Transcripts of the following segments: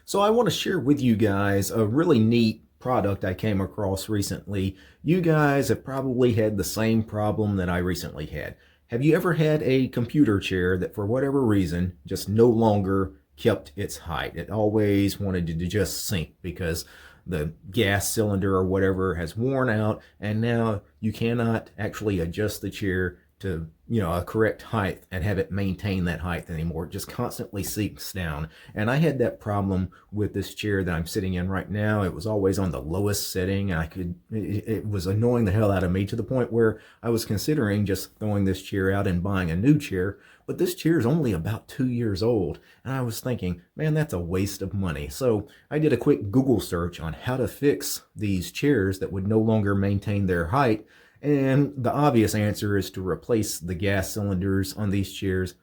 So I want to share with you guys a really neat product I came across recently. You guys have probably had the same problem that I recently had. Have you ever had a computer chair that for whatever reason just no longer kept its height? It always wanted to just sink because the gas cylinder or whatever has worn out, and now you cannot actually adjust the chair to a correct height and have it maintain that height anymore. It just constantly sinks down. And I had that problem with this chair that I'm sitting in right now. It was always on the lowest setting, and it was annoying the hell out of me to the point where I was considering just throwing this chair out and buying a new chair. But this chair is only about 2 years old, and I was thinking, man, that's a waste of money. So I did a quick Google search on how to fix these chairs that would no longer maintain their height. And the obvious answer is to replace the gas cylinders on these chairs.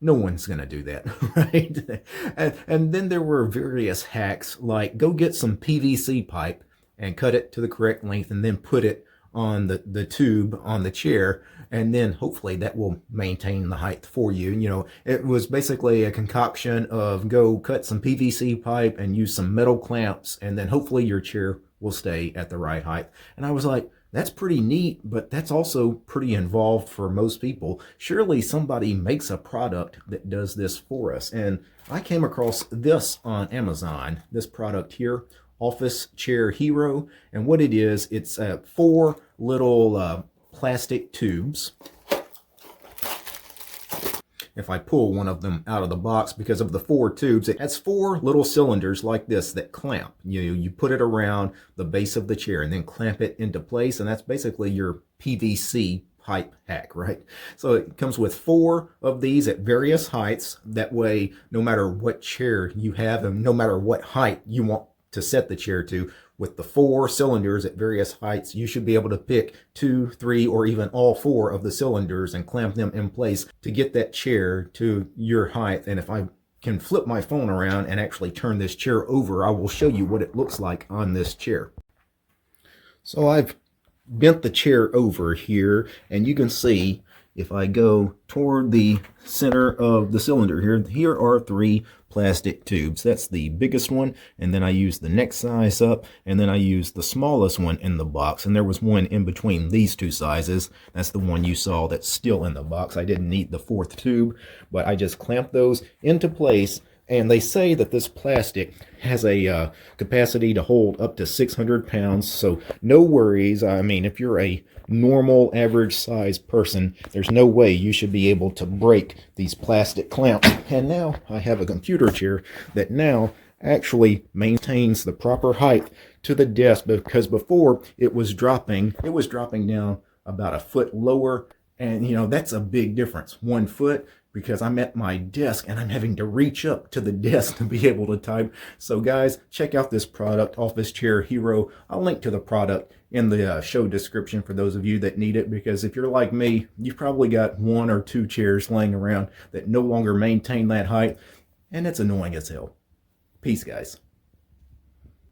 No one's going to do that, right? And then there were various hacks like go get some PVC pipe and cut it to the correct length and then put it on the tube on the chair. And then hopefully that will maintain the height for you. It was basically a concoction of go cut some PVC pipe and use some metal clamps, and then hopefully your chair will stay at the right height. And I was like, that's pretty neat, but that's also pretty involved for most people. Surely somebody makes a product that does this for us. And I came across this on Amazon, this product here, Office Chair Hero. And what it is, it's four little plastic tubes. If I pull one of them out of the box, because of the four tubes, it has four little cylinders like this that clamp. You put it around the base of the chair and then clamp it into place, and that's basically your PVC pipe hack, right? So it comes with four of these at various heights. That way, no matter what chair you have and no matter what height you want to set the chair to, with the four cylinders at various heights, you should be able to pick 2, 3, or even all four of the cylinders and clamp them in place to get that chair to your height. And if I can flip my phone around and actually turn this chair over, I will show you what it looks like on this chair. So I've bent the chair over here, and you can see if I go toward the center of the cylinder here are three plastic tubes. That's the biggest one, and then I use the next size up, and then I use the smallest one in the box, and there was one in between these two sizes. That's the one you saw that's still in the box. I didn't need the fourth tube, but I just clamped those into place. And they say that this plastic has a capacity to hold up to 600 pounds, so no worries. I mean, if you're a normal, average-sized person, there's no way you should be able to break these plastic clamps. And now I have a computer chair that now actually maintains the proper height to the desk, because before it was dropping down about a foot lower. And that's a big difference, 1 foot, because I'm at my desk and I'm having to reach up to the desk to be able to type. So guys, check out this product, Office Chair Hero. I'll link to the product in the show description for those of you that need it, because if you're like me, you've probably got 1 or 2 chairs laying around that no longer maintain that height, and it's annoying as hell. Peace, guys.